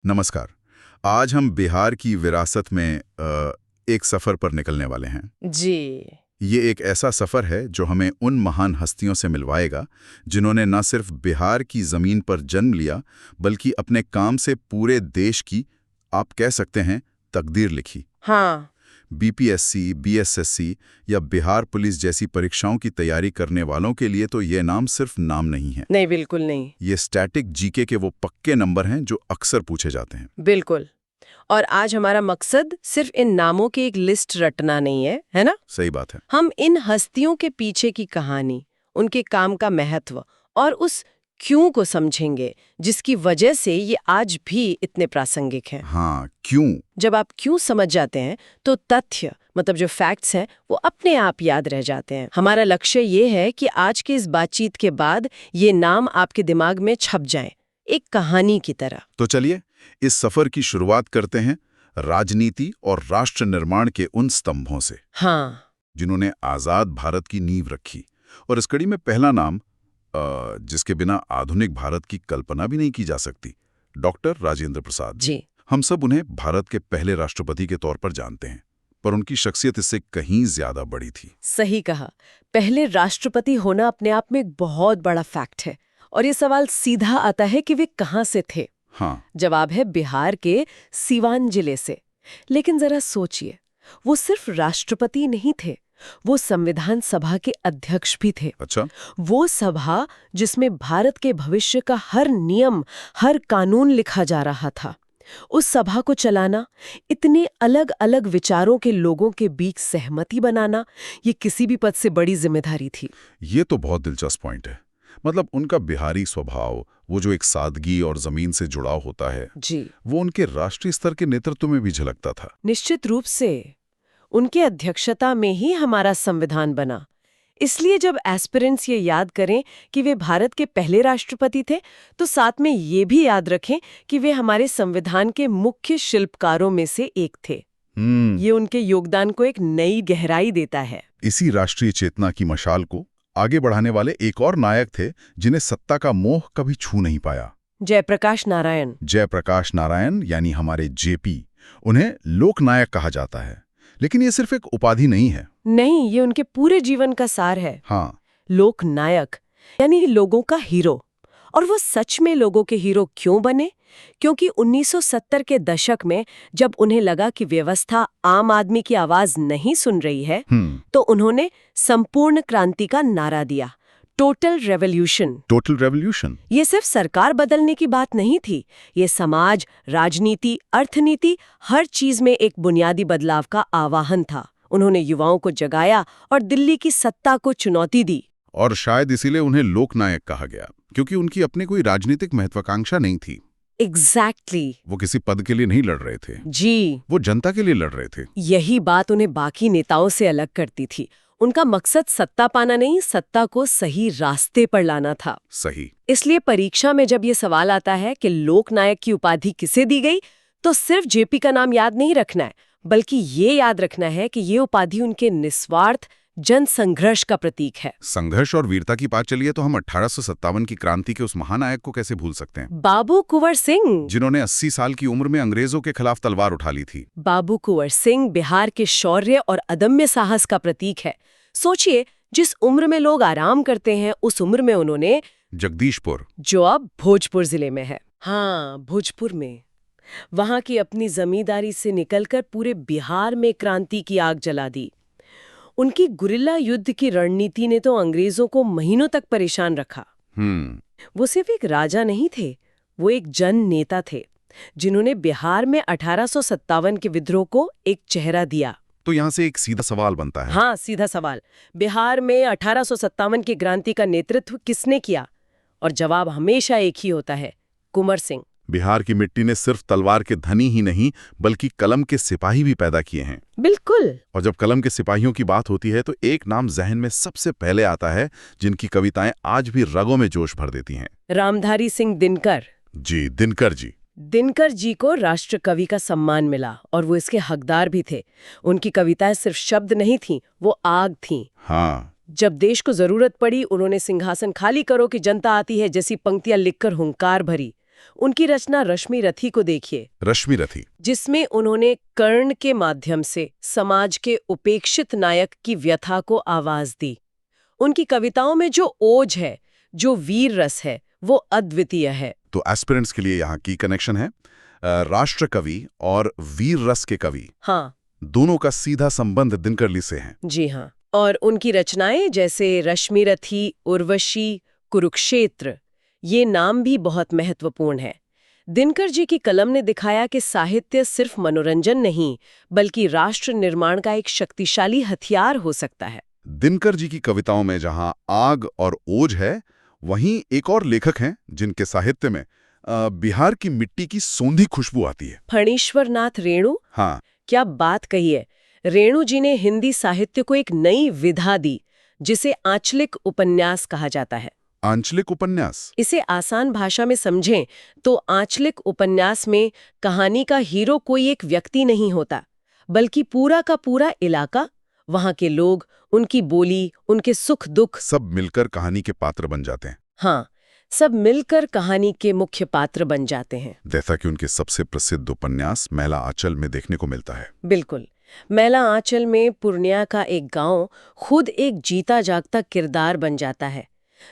नमस्कार। आज हम बिहार की विरासत में एक सफ़र पर निकलने वाले हैं। जी। ये एक ऐसा सफ़र है जो हमें उन महान हस्तियों से मिलवाएगा जिन्होंने न सिर्फ बिहार की ज़मीन पर जन्म लिया बल्कि अपने काम से पूरे देश की, आप कह सकते हैं, तकदीर लिखी। हाँ। बीपीएससी, बीएसएससी या बिहार पुलिस जैसी परीक्षाओं की तैयारी करने वालों के लिए तो ये नाम सिर्फ नाम नहीं है। नहीं, बिल्कुल नहीं। ये स्टैटिक जीके के वो पक्के नंबर हैं जो अक्सर पूछे जाते हैं। बिल्कुल। और आज हमारा मकसद सिर्फ इन नामों की एक लिस्ट रटना नहीं है ना? सही बात है। हम इन हस्तियों के पीछे की कहानी, उनके काम का महत्व और उस क्यों को समझेंगे जिसकी वजह से ये आज भी इतने प्रासंगिक हैं। हाँ, क्यों? जब आप क्यों समझ जाते हैं तो तथ्य, मतलब जो फैक्ट्स हैं, वो अपने आप याद रह जाते हैं। हमारा लक्ष्य ये है कि आज की इस बातचीत के बाद ये नाम आपके दिमाग में छप जाएं, एक कहानी की तरह। तो चलिए इस सफर की शुरुआत करते हैं राजनीति और राष्ट्र निर्माण के उन स्तंभों से, हाँ। जिन्होंने आजाद भारत की नींव रखी। और इस कड़ी में पहला नाम, जिसके बिना आधुनिक भारत की कल्पना भी नहीं की जा सकती, डॉक्टर राजेंद्र प्रसाद। जी। हम सब उन्हें भारत के पहले राष्ट्रपति के तौर पर जानते हैं, पर उनकी शख्सियत इससे कहीं ज्यादा बड़ी थी। सही कहा। पहले राष्ट्रपति होना अपने आप में एक बहुत बड़ा फैक्ट है। और ये सवाल सीधा आता है कि वे कहाँ से थे। हाँ। जवाब है बिहार के सीवान जिले से। लेकिन जरा सोचिए, वो सिर्फ राष्ट्रपति नहीं थे, वो संविधान सभा के अध्यक्ष भी थे। अच्छा। वो सभा जिसमें भारत के भविष्य का हर नियम, हर कानून लिखा जा रहा था। उस सभा को चलाना, इतने अलग अलग विचारों के लोगों के बीच सहमति बनाना, ये किसी भी पद से बड़ी जिम्मेदारी थी। ये तो बहुत दिलचस्प पॉइंट है। मतलब उनका बिहारी स्वभाव, वो जो एक सादगी और जमीन से जुड़ाव होता है, जी, वो उनके राष्ट्रीय स्तर के नेतृत्व में भी झलकता था। निश्चित रूप से। उनके अध्यक्षता में ही हमारा संविधान बना। इसलिए जब एस्पिरेंट्स ये याद करें कि वे भारत के पहले राष्ट्रपति थे, तो साथ में ये भी याद रखें कि वे हमारे संविधान के मुख्य शिल्पकारों में से एक थे। ये उनके योगदान को एक नई गहराई देता है। इसी राष्ट्रीय चेतना की मशाल को आगे बढ़ाने वाले एक और नायक थे जिन्हें सत्ता का मोह कभी छू नहीं पाया। जयप्रकाश नारायण। जयप्रकाश नारायण, यानी हमारे जेपी। उन्हें लोकनायक कहा जाता है, लेकिन ये सिर्फ एक उपाधि नहीं है। नहीं, ये उनके पूरे जीवन का सार है। हाँ। लोकनायक यानी लोगों का हीरो। और वो सच में लोगों के हीरो क्यों बने? क्योंकि 1970 के दशक में जब उन्हें लगा कि व्यवस्था आम आदमी की आवाज नहीं सुन रही है, तो उन्होंने संपूर्ण क्रांति का नारा दिया, टोटल रेवोल्यूशन। Total revolution. ये सिर्फ सरकार बदलने की बात नहीं थी, ये समाज, राजनीति, अर्थनीति, हर चीज में एक बुनियादी बदलाव का आह्वान था। उन्होंने युवाओं को जगाया और दिल्ली की सत्ता को चुनौती दी। और शायद इसीलिए उन्हें लोकनायक कहा गया, क्योंकि उनकी अपनी कोई राजनीतिक महत्वाकांक्षा नहीं थी। एग्जैक्टली। वो किसी पद के लिए नहीं लड़ रहे थे। जी। वो जनता के लिए लड़ रहे थे। यही बात उन्हें बाकी नेताओं से अलग करती थी। उनका मकसद सत्ता पाना नहीं, सत्ता को सही रास्ते पर लाना था। सही। इसलिए परीक्षा में जब ये सवाल आता है कि लोकनायक की उपाधि किसे दी गई, तो सिर्फ जेपी का नाम याद नहीं रखना है, बल्कि ये याद रखना है कि ये उपाधि उनके निस्वार्थ जन संघर्ष का प्रतीक है। संघर्ष और वीरता की बात चलिए तो हम 1857 की क्रांति के उस महानायक को कैसे भूल सकते हैं? बाबू कुंवर सिंह, जिन्होंने 80 साल की उम्र में अंग्रेजों के खिलाफ तलवार उठा ली थी। बाबू कुंवर सिंह बिहार के शौर्य और अदम्य साहस का प्रतीक है। सोचिए, जिस उम्र में लोग आराम करते हैं, उस उम्र में उन्होंने जगदीशपुर, जो अब भोजपुर जिले में है, हाँ भोजपुर में, वहां की अपनी जमींदारी से निकलकर पूरे बिहार में क्रांति की आग जला दी। उनकी गुरिल्ला युद्ध की रणनीति ने तो अंग्रेजों को महीनों तक परेशान रखा। वो सिर्फ एक राजा नहीं थे, वो एक जन नेता थे, जिन्होंने बिहार में 1857 के विद्रोह को एक चेहरा दिया। तो यहाँ से एक सीधा सवाल बनता है। हाँ, सीधा सवाल, बिहार में 1857 की क्रांति का नेतृत्व किसने किया? और जवाब हमेशा एक ही होता है, कुंवर सिंह। बिहार की मिट्टी ने सिर्फ तलवार के धनी ही नहीं, बल्कि कलम के सिपाही भी पैदा किए हैं। बिल्कुल। और जब कलम के सिपाहियों की बात होती है तो एक नाम जहन में सबसे पहले आता है, जिनकी कविताएं आज भी रगों में जोश भर देती हैं। रामधारी सिंह दिनकर। जी, दिनकर जी। दिनकर जी को राष्ट्र कवि का सम्मान मिला और वो इसके हकदार भी थे। उनकी कविताएं सिर्फ शब्द नहीं थीं, वो आग थीं। हाँ। जब देश को जरूरत पड़ी, उन्होंने सिंहासन खाली करो कि जनता आती है जैसी पंक्तियां लिखकर हुंकार भरी। उनकी रचना रश्मि रथी को देखिए, रश्मि रथी। जिसमें उन्होंने कर्ण के माध्यम से समाज के उपेक्षित नायक की व्यथा को आवाज दी। उनकी कविताओं में जो ओज है, जो वीर रस है, वो अद्वितीय है। तो एस्पिरेंट्स के लिए यहाँ की कनेक्शन है राष्ट्र कवि और वीर रस के कवि। हाँ, दोनों का सीधा संबंध दिनकरली से है। जी हाँ। और उनकी रचनाएं जैसे रश्मि रथी, उर्वशी, कुरुक्षेत्र, ये नाम भी बहुत महत्वपूर्ण है। दिनकर जी की कलम ने दिखाया कि साहित्य सिर्फ मनोरंजन नहीं, बल्कि राष्ट्र निर्माण का एक शक्तिशाली हथियार हो सकता है। दिनकर जी की कविताओं में जहां आग और ओज है, वहीं एक और लेखक हैं जिनके साहित्य में बिहार की मिट्टी की सौंधी खुशबू आती है। फणीश्वर नाथ रेणु। हाँ, क्या बात कही है। रेणु जी ने हिंदी साहित्य को एक नई विधा दी, जिसे आंचलिक उपन्यास कहा जाता है। आंचलिक उपन्यास? इसे आसान भाषा में समझें तो आंचलिक उपन्यास में कहानी का हीरो कोई एक व्यक्ति नहीं होता, बल्कि पूरा का पूरा इलाका, वहां के लोग, उनकी बोली, उनके सुख दुख, सब मिलकर कहानी के पात्र बन जाते हैं। हाँ, सब मिलकर कहानी के मुख्य पात्र बन जाते हैं। जैसा कि उनके सबसे प्रसिद्ध उपन्यास मैला आंचल में देखने को मिलता है। बिल्कुल। मैला आंचल में पूर्णिया का एक गांव खुद एक जीता जागता किरदार बन जाता है।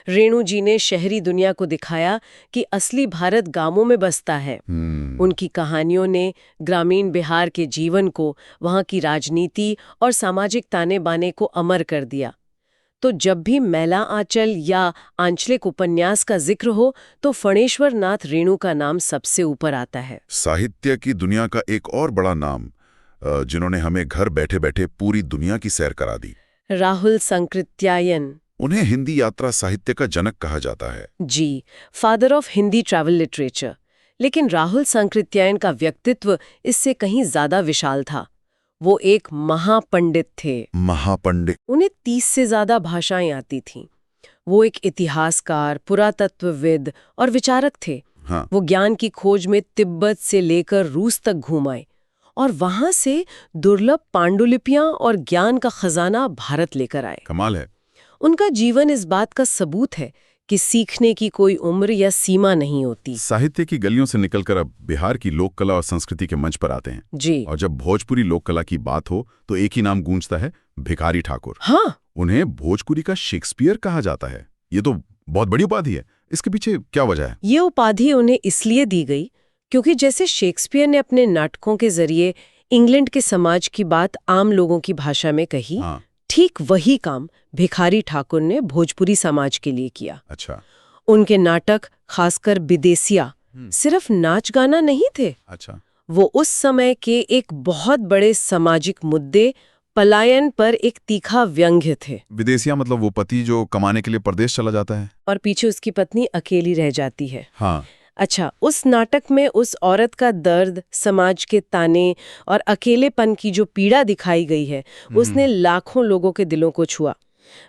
रेणु जी ने शहरी दुनिया को दिखाया कि असली भारत गांवों में बसता है। उनकी कहानियों ने ग्रामीण बिहार के जीवन को, वहां की राजनीति और सामाजिक ताने बाने को अमर कर दिया। तो जब भी मैला आंचल या आंचलिक उपन्यास का जिक्र हो, तो फणेश्वर नाथ रेणु का नाम सबसे ऊपर आता है। साहित्य की दुनिया का एक और बड़ा नाम, जिन्होंने हमें घर बैठे बैठे पूरी दुनिया की सैर करा दी। राहुल सांकृत्यायन। उन्हें हिंदी यात्रा साहित्य का जनक कहा जाता है। जी, father of Hindi travel literature. लेकिन राहुल सांकृत्यायन का व्यक्तित्व इससे कहीं ज्यादा विशाल था। वो एक महापंडित थे। महापंडित? उन्हें 30 से ज्यादा भाषाएं आती थीं। वो एक इतिहासकार, पुरातत्वविद और विचारक थे। हाँ। वो ज्ञान की खोज में तिब्बत से लेकर रूस तक घूमाए और वहां से दुर्लभ पांडुलिपियां और ज्ञान का खजाना भारत लेकर आए। कमाल है। उनका जीवन इस बात का सबूत है कि सीखने की कोई उम्र या सीमा नहीं होती। साहित्य की गलियों से निकलकर अब बिहार की लोक कला और संस्कृति के मंच पर आते हैं। जी। और जब भोजपुरी लोक कला की बात हो तो एक ही नाम गूंजता है, भिखारी ठाकुर। हाँ, उन्हें भोजपुरी का शेक्सपियर कहा जाता है। ये तो बहुत बड़ी उपाधि है। इसके पीछे क्या वजह है? ये उपाधि उन्हें इसलिए दी गई क्योंकि जैसे शेक्सपियर ने अपने नाटकों के जरिए इंग्लैंड के समाज की बात आम लोगों की भाषा में कही, हाँ। ठीक वही काम भिखारी ठाकुर ने भोजपुरी समाज के लिए किया। अच्छा। उनके नाटक, खासकर विदेसिया, सिर्फ नाच गाना नहीं थे। अच्छा। वो उस समय के एक बहुत बड़े सामाजिक मुद्दे, पलायन पर एक तीखा व्यंग्य थे। विदेशिया मतलब वो पति जो कमाने के लिए परदेश चला जाता है और पीछे उसकी पत्नी अकेली रह जाती है। हाँ। अच्छा, उस नाटक में उस औरत का दर्द, समाज के ताने और अकेलेपन की जो पीड़ा दिखाई गई है, उसने लाखों लोगों के दिलों को छुआ।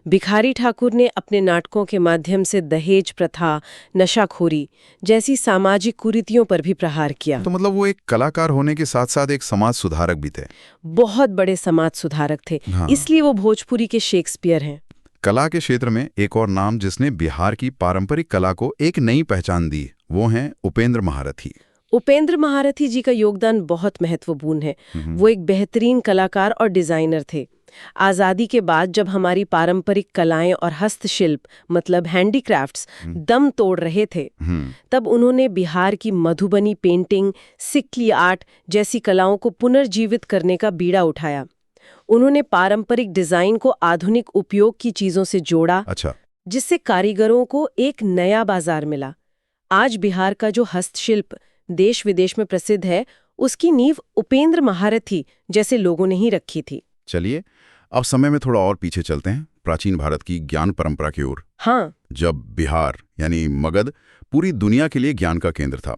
भिखारी ठाकुर ने अपने नाटकों के माध्यम से दहेज प्रथा, नशाखोरी जैसी सामाजिक कुरीतियों पर भी प्रहार किया। तो मतलब वो एक कलाकार होने के साथ साथ एक समाज सुधारक भी थे। बहुत बड़े समाज सुधारक थे। हाँ। इसलिए वो भोजपुरी के शेक्सपियर हैं। कला के क्षेत्र में एक और नाम जिसने बिहार की पारंपरिक कला को एक नई पहचान दी, वो हैं उपेंद्र महारथी। उपेंद्र महारथी जी का योगदान बहुत महत्वपूर्ण है। वो एक बेहतरीन कलाकार और डिजाइनर थे। आज़ादी के बाद जब हमारी पारंपरिक कलाएं और हस्तशिल्प मतलब हैंडीक्राफ्ट्स दम तोड़ रहे थे, तब उन्होंने बिहार की मधुबनी पेंटिंग, सिक्ली आर्ट जैसी कलाओं को पुनर्जीवित करने का बीड़ा उठाया। उन्होंने पारंपरिक डिजाइन को आधुनिक उपयोग की चीजों से जोड़ा। अच्छा। जिससे कारीगरों को एक नया बाजार मिला। आज बिहार का जो हस्तशिल्प देश विदेश में प्रसिद्ध है, उसकी नींव उपेंद्र महारथी जैसे लोगों ने ही रखी थी। चलिए अब समय में थोड़ा और पीछे चलते हैं, प्राचीन भारत की ज्ञान परंपरा की ओर। हाँ। जब बिहार यानी मगध पूरी दुनिया के लिए ज्ञान का केंद्र था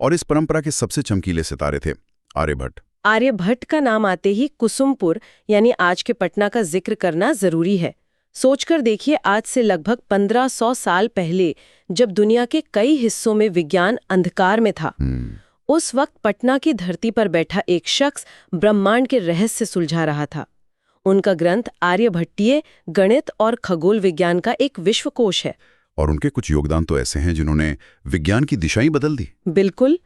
और इस परंपरा के सबसे चमकीले सितारे थे आर्यभट्ट। आर्यभट्ट का नाम आते ही कुसुमपुर यानी आज के पटना का जिक्र करना जरूरी है। सोचकर देखिए, आज से लगभग 1500 साल पहले जब दुनिया के कई हिस्सों में विज्ञान अंधकार में था, उस वक्त पटना की धरती पर बैठा एक शख्स ब्रह्मांड के रहस्य सुलझा रहा था। उनका ग्रंथ आर्यभट्टीय गणित और खगोल विज्ञान का एक विश्वकोश है। और उनके कुछ योगदान तो ऐसे हैं जिन्होंने विज्ञान की दिशा ही बदल दी। बिल्कुल।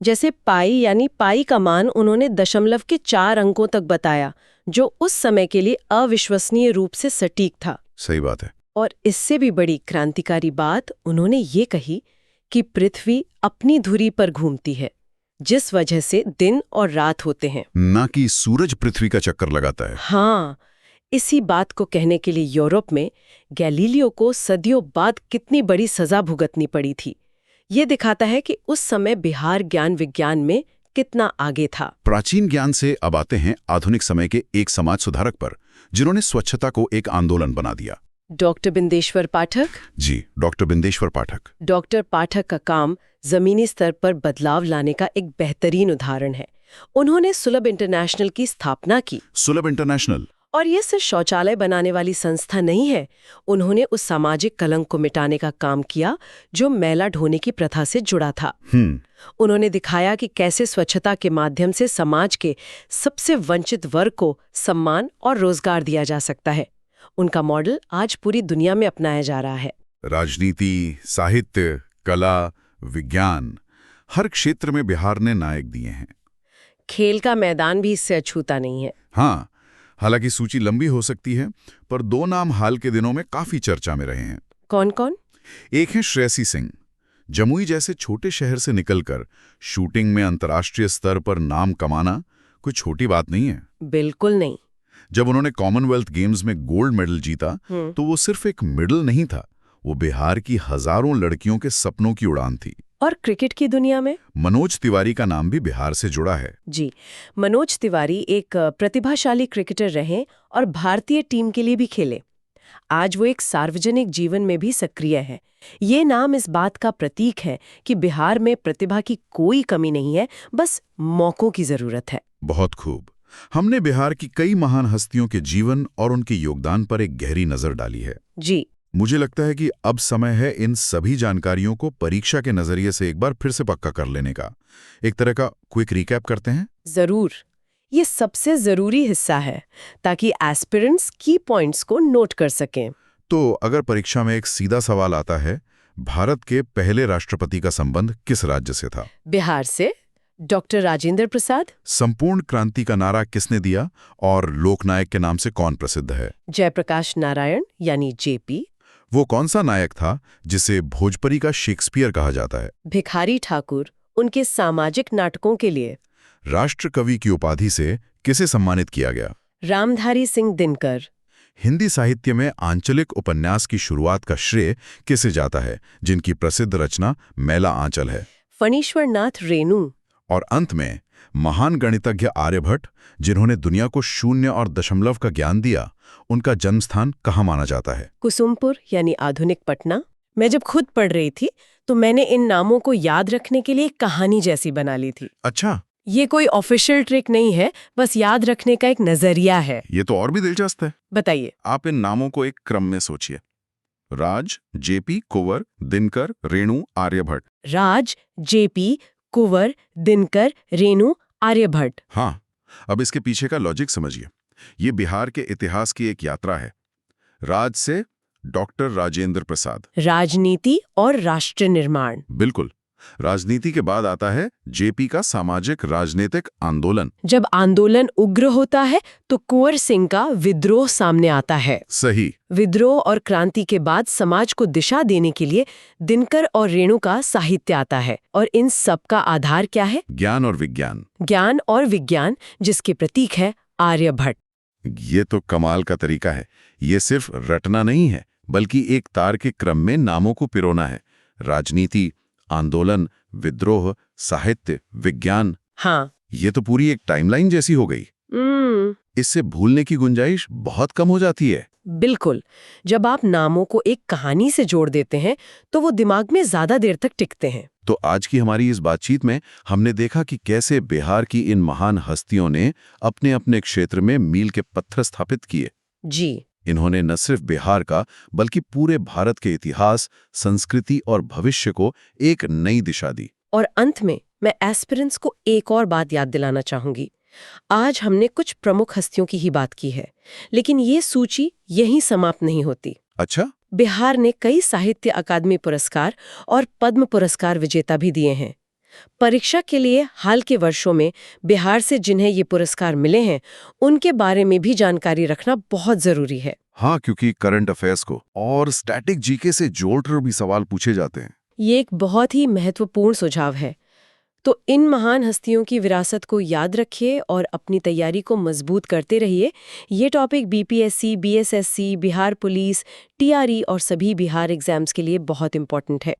जैसे पाई यानी पाई का मान उन्होंने दशमलव के 4 अंकों तक बताया, जो उस समय के लिए अविश्वसनीय रूप से सटीक था। सही बात है। और इससे भी बड़ी क्रांतिकारी बात उन्होंने ये कही कि पृथ्वी अपनी धुरी पर घूमती है, जिस वजह से दिन और रात होते हैं, ना कि सूरज पृथ्वी का चक्कर लगाता है। हाँ, इसी बात को कहने के लिए यूरोप में गैलीलियो को सदियों बाद कितनी बड़ी सजा भुगतनी पड़ी थी। ये दिखाता है कि उस समय बिहार ज्ञान विज्ञान में कितना आगे था। प्राचीन ज्ञान से अब आते हैं आधुनिक समय के एक समाज सुधारक पर, जिन्होंने स्वच्छता को एक आंदोलन बना दिया। डॉक्टर बिंदेश्वर पाठक। जी, डॉक्टर बिंदेश्वर पाठक। डॉक्टर पाठक का काम जमीनी स्तर पर बदलाव लाने का एक बेहतरीन उदाहरण है। उन्होंने सुलभ इंटरनेशनल की स्थापना की। सुलभ इंटरनेशनल। और ये सिर्फ शौचालय बनाने वाली संस्था नहीं है। उन्होंने उस सामाजिक कलंक को मिटाने का काम किया जो मैला ढोने की प्रथा से जुड़ा था। उन्होंने दिखाया कि कैसे स्वच्छता के माध्यम से समाज के सबसे वंचित वर्ग को सम्मान और रोजगार दिया जा सकता है। उनका मॉडल आज पूरी दुनिया में अपनाया जा रहा है। राजनीति, साहित्य, कला, विज्ञान, हर क्षेत्र में बिहार ने नायक दिए हैं। खेल का मैदान भी इससे अछूता नहीं है। हाँ, हालांकि सूची लंबी हो सकती है, पर 2 नाम हाल के दिनों में काफी चर्चा में रहे हैं। कौन कौन? एक है श्रेयसी सिंह। जमुई जैसे छोटे शहर से निकलकर शूटिंग में अंतर्राष्ट्रीय स्तर पर नाम कमाना कोई छोटी बात नहीं है। बिल्कुल नहीं। जब उन्होंने कॉमनवेल्थ गेम्स में गोल्ड मेडल जीता तो वो सिर्फ एक मेडल नहीं था, वो बिहार की हजारों लड़कियों के सपनों की उड़ान थी। और क्रिकेट की दुनिया में मनोज तिवारी का नाम भी बिहार से जुड़ा है। जी, मनोज तिवारी एक प्रतिभाशाली क्रिकेटर रहे और भारतीय टीम के लिए भी खेले। आज वो एक सार्वजनिक जीवन में भी सक्रिय है। ये नाम इस बात का प्रतीक है कि बिहार में प्रतिभा की कोई कमी नहीं है, बस मौकों की जरूरत है। बहुत खूब। हमने बिहार की कई महान हस्तियों के जीवन और उनके योगदान पर एक गहरी नजर डाली है। जी, मुझे लगता है कि अब समय है इन सभी जानकारियों को परीक्षा के नजरिए से एक बार फिर से पक्का कर लेने का। एक तरह का क्विक रिकैप करते हैं। जरूर। ये सबसे जरूरी हिस्सा है ताकि एस्पिरेंट्स की पॉइंट्स को नोट कर सकें। तो अगर परीक्षा में एक सीधा सवाल आता है, भारत के पहले राष्ट्रपति का संबंध किस राज्य से था? बिहार से। डॉक्टर राजेंद्र प्रसाद। संपूर्ण क्रांति का नारा किसने दिया और लोकनायक के नाम से कौन प्रसिद्ध है? जयप्रकाश नारायण यानी जेपी। वो कौन सा नायक था जिसे भोजपुरी का शेक्सपियर कहा जाता है? भिखारी ठाकुर, उनके सामाजिक नाटकों के लिए। राष्ट्र कवि की उपाधि से किसे सम्मानित किया गया? रामधारी सिंह दिनकर। हिंदी साहित्य में आंचलिक उपन्यास की शुरुआत का श्रेय किसे जाता है, जिनकी प्रसिद्ध रचना मैला आंचल है? फणीश्वर नाथ रेणु। और अंत में महान गणितज्ञ आर्यभट्ट, जिन्होंने दुनिया को शून्य और दशमलव का ज्ञान दिया, उनका जन्मस्थान कहाँ माना जाता है? कुसुमपुर यानी आधुनिक पटना। मैं जब खुद पढ़ रही थी तो मैंने इन नामों को याद रखने के लिए एक कहानी जैसी बना ली थी। अच्छा, ये कोई ऑफिशियल ट्रिक नहीं है, बस याद रखने का एक नजरिया है। ये तो और भी दिलचस्प है। बताइए। आप इन नामों को एक क्रम में सोचिए। राज, जेपी, कुंवर, दिनकर, रेणु, आर्यभट्ट। राज, जेपी, कुंवर, दिनकर, रेणु, आर्यभट्ट। हाँ, अब इसके पीछे का लॉजिक समझिए। ये बिहार के इतिहास की एक यात्रा है। राज से डॉक्टर राजेंद्र प्रसाद। राजनीति और राष्ट्र निर्माण। बिल्कुल। राजनीति के बाद आता है जेपी का सामाजिक राजनीतिक आंदोलन। जब आंदोलन उग्र होता है तो कुंवर सिंह का विद्रोह सामने आता है। सही। विद्रोह और क्रांति के बाद समाज को दिशा देने के लिए दिनकर और रेणु का साहित्य आता है। और इन सब का आधार क्या है? ज्ञान और विज्ञान। ज्ञान और विज्ञान, जिसके प्रतीक है आर्यभट्ट। ये तो कमाल का तरीका है। ये सिर्फ रटना नहीं है, बल्कि एक तार के क्रम में नामों को पिरोना है। राजनीति, आंदोलन, विद्रोह, साहित्य, विज्ञान। हाँ, ये तो पूरी एक टाइमलाइन जैसी हो गई। इससे भूलने की गुंजाइश बहुत कम हो जाती है। बिल्कुल। जब आप नामों को एक कहानी से जोड़ देते हैं तो वो दिमाग में ज्यादा देर तक टिकते हैं। तो आज की हमारी इस बातचीत में हमने देखा कि कैसे बिहार की इन महान हस्तियों ने अपने अपने क्षेत्र में मील के पत्थर स्थापित किए। जी। इन्होंने न सिर्फ बिहार का बल्कि पूरे भारत के इतिहास, संस्कृति और भविष्य को एक नई दिशा दी। और अंत में मैं एस्पिरेंट्स को एक और बात याद दिलाना चाहूंगी। आज हमने कुछ प्रमुख हस्तियों की ही बात की है, लेकिन ये सूची यहीं समाप्त नहीं होती। अच्छा। बिहार ने कई साहित्य अकादमी पुरस्कार और पद्म पुरस्कार विजेता भी दिए हैं। परीक्षा के लिए हाल के वर्षों में बिहार से जिन्हें ये पुरस्कार मिले हैं, उनके बारे में भी जानकारी रखना बहुत जरूरी है। हाँ, क्योंकि करंट अफेयर्स को और स्टैटिक जीके से जोड़कर भी सवाल पूछे जाते हैं। ये एक बहुत ही महत्वपूर्ण सुझाव है। तो इन महान हस्तियों की विरासत को याद रखिए और अपनी तैयारी को मजबूत करते रहिए। ये topic BPSC, BSSC, Bihar police, TRE और सभी बिहार एग्जाम्स के लिए बहुत इंपॉर्टेंट है।